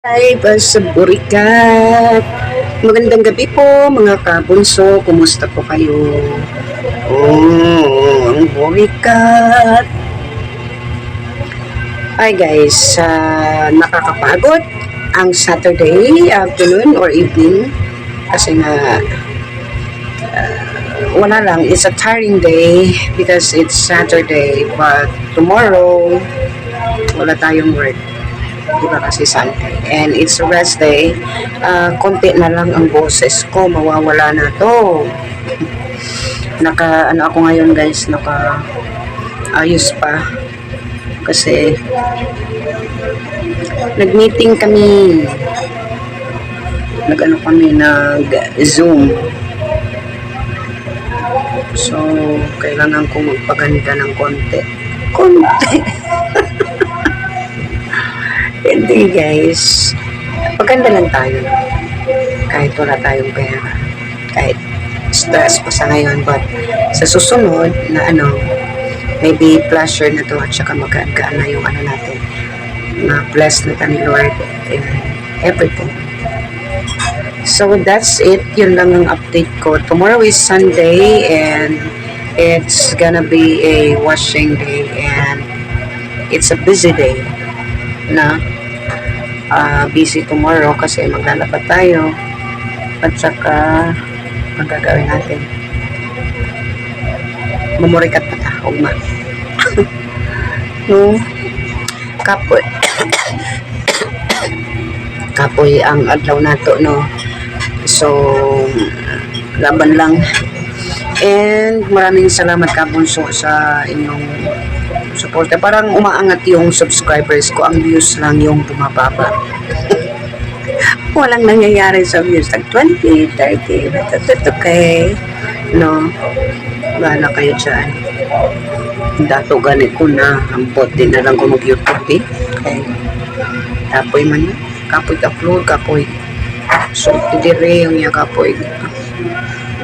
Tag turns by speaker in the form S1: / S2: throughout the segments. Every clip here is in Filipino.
S1: Hi, Basaburikat! Magandang gabi po mga kabunso. Kumusta po kayo? Oh, ang burikat! Hi guys, nakakapagod ang Saturday afternoon or evening kasi nga wala lang, it's a tiring day because it's Saturday but tomorrow wala tayong work. Diba kasi Sunday and it's a rest day. Konti na lang ang boses ko, mawawala na to. Ano ako ngayon guys, ayos pa kasi nag-meeting kami, nag Zoom, so kailangan ko magpaganda ng konti. Hindi guys, maganda lang tayo kahit wala tayong pera, kahit stress pa sa ngayon, but sa susunod na maybe pleasure na to at saka magaan na yung natin, na bless na ni Lord in everything. So that's it, yun lang ang update ko. Tomorrow is Sunday and it's gonna be a washing day and it's a busy day na busy tomorrow kasi maglalakad tayo at saka magagawin natin mamurikat pa ta ugma no kapoy kapoy ang adlaw nato, no, so laban lang. And maraming salamat kabunso sa inyong support. Parang umaangat yung subscribers ko, ang views lang yung bumababa. Walang nangyayari sa views, like 20, 30, that's okay, no, wala kayo dyan. Dato ganito na ampot din na lang ko mag YouTube okay. Kapoy man yun, kapoy upload, kapoy so tidire yung kapoy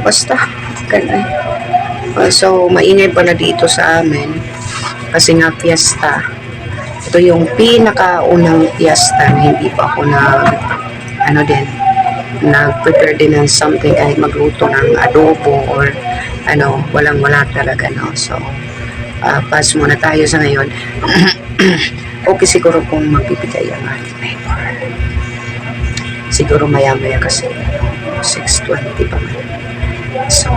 S1: basta ganun. So maingay pala dito sa amin kasi nga fiesta. Ito yung pinakaunang fiesta na hindi pa ako nag-prepare din ng something, kahit magluto ng adobo or walang-wala talaga, no. So pass muna tayo sa ngayon. Okay siguro kung magbibigay ang ating neighbor. Siguro maya-maya kasi 6:20 pa man. So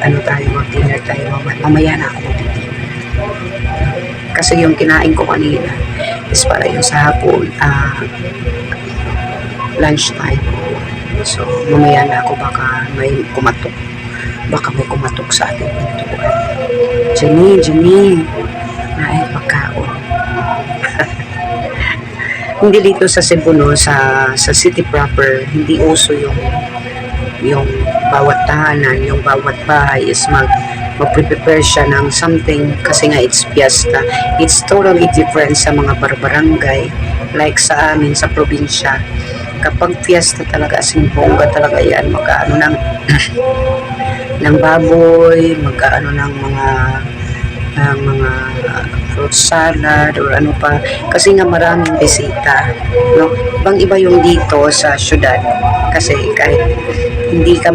S1: mag-dinner tayo mamaya na ako mag-dinner kasi yung kinain ko kanina is para yung sa hapon, lunch time. So mamaya na ako, baka may kumatok sa ating pintuan. Jenny na ay pagkaon. Hindi dito sa Cebu, no, sa city proper, hindi uso yung bawat tahanan, yung bawat bahay is mag-prepare siya ng something kasi nga it's fiesta. It's totally different sa mga barangay, like sa amin sa probinsya. Kapag fiesta talaga, asing bongga talaga yan, magkaano ng baboy, magkaano ng mga fruit salad or ano pa, kasi nga maraming bisita, no. Bang iba yung dito sa syudad kasi kahit hindi ka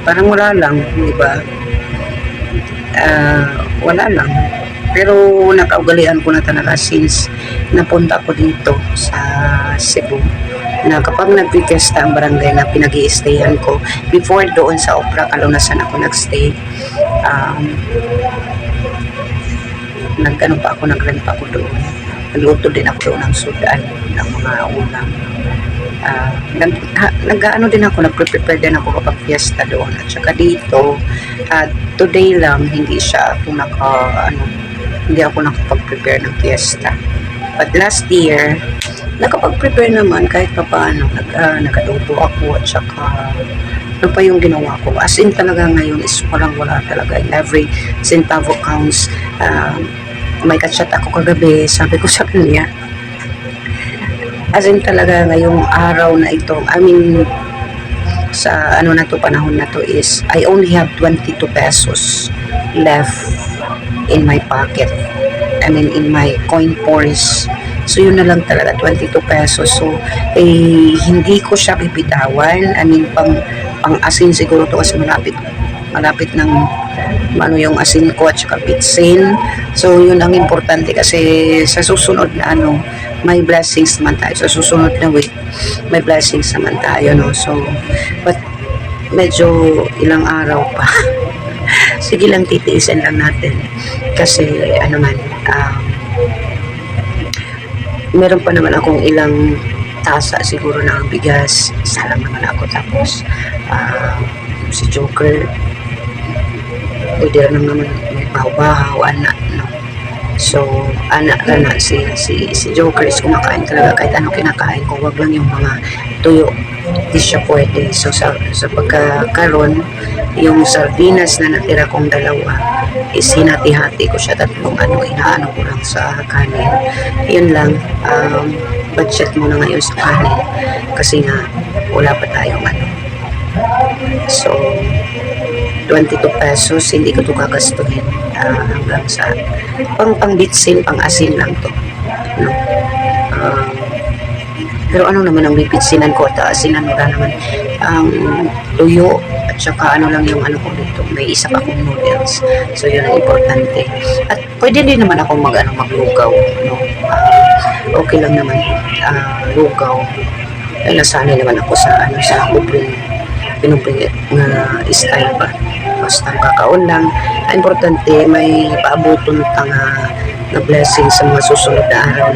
S1: parang wala lang, di ba? Wala lang, pero nakaugalian ko na talaga since napunta ko dito sa Cebu, na kapag nag-fiesta ang barangay na pinag-i-stayan ko, before doon sa Opera Kalunasan ako nag-stay, nag-rent pa ako doon. Nagluto din ako doon ng sudan, ng mga ulam. Din ako, nag-prepare din ako kapag fiesta doon. At saka dito, today lang, hindi ako nakapag-prepare ng fiesta. But last year, nakapag-prepare naman kahit pa paano. Nag-adobo ako at saka ano pa yung ginawa ko. As in talaga ngayon is walang-wala talaga. In every centavo counts. May kachat ako kagabi, sabi ko sa kanya, as in talaga ngayong araw na ito, I mean, sa panahon na to is, I only have 22 pesos left in my pocket. I mean, in my coin purse. So yun na lang talaga, 22 pesos. So hindi ko siya bibitawan. I mean, pang asin siguro to kasi malapit ng yung asin ko at saka bitsin. So yun ang importante kasi sa susunod na may blessings naman tayo. Sa susunod na week, may blessings naman tayo, no? So, but medyo ilang araw pa. Sige lang, titiisin lang natin. Kasi, meron pa naman akong ilang tasa siguro ng bigas. Isa lang naman ako. Tapos, si Joker, pwede rin naman may bahaw-bahaw, anak, no? So, anak ka na, si Joker is kumakain talaga kahit ano kinakain ko, wag lang yung mga tuyo, di siya pwede. So, sa pagkakaroon, yung sardinas na natira kong dalawa, is hinati-hati ko siya, tatlong inaano ko lang sa kanin. Yun lang, budget muna ngayon sa kanin, kasi nga, wala pa tayong So, 22 pesos, hindi ko ito gagastuhin hanggang sa pang-bitsin, pang-asin lang to, no? Pero ano naman ang bibitsinan ko at asinan wala naman ang tuyo at saka lang yung ko dito, may isa pa akong noodles. So yun ang importante. At pwede din naman ako maglugaw, no? Okay lang naman, lugaw. Nasanay naman ako sa pinupring na style ba. Basta kakaon lang. Ang importante, may paabuton na blessing sa mga susunod na araw.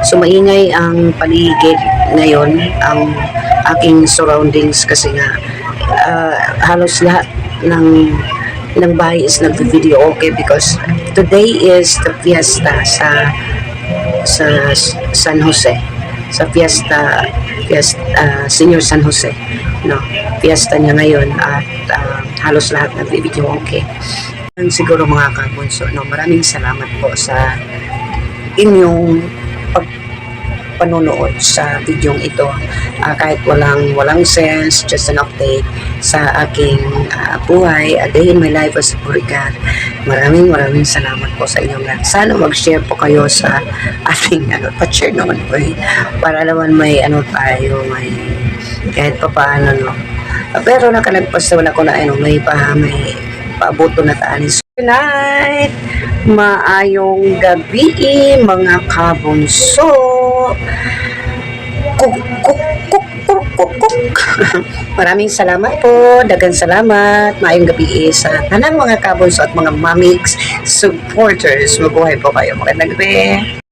S1: So, maingay ang paligid ngayon, ang aking surroundings kasi nga halos lahat ng bahay is nag-video okay because today is the fiesta sa San Jose. Sa fiesta Senior San Jose, no? Fiesta niya ngayon at halos lahat nag-video okay. Siguro mga kabunso, no, maraming salamat po sa inyong panonood sa video ito. Kahit walang sense, just an update sa aking buhay, a day in my life as a Burikat. Maraming salamat po sa inyong lahat. Sana mag-share po kayo sa ating pa-share naman po para naman may tayo, may kahit pa paano, no. Pero nakalagpas naman ako na may paaboto na taanis. Good night! Maayong gabi mga kabunso. Maraming salamat po, daghang salamat. Maayong gabi sa tanang mga kabunso at mga mamigs supporters. Mabuhay po kayo. Magandang gabi.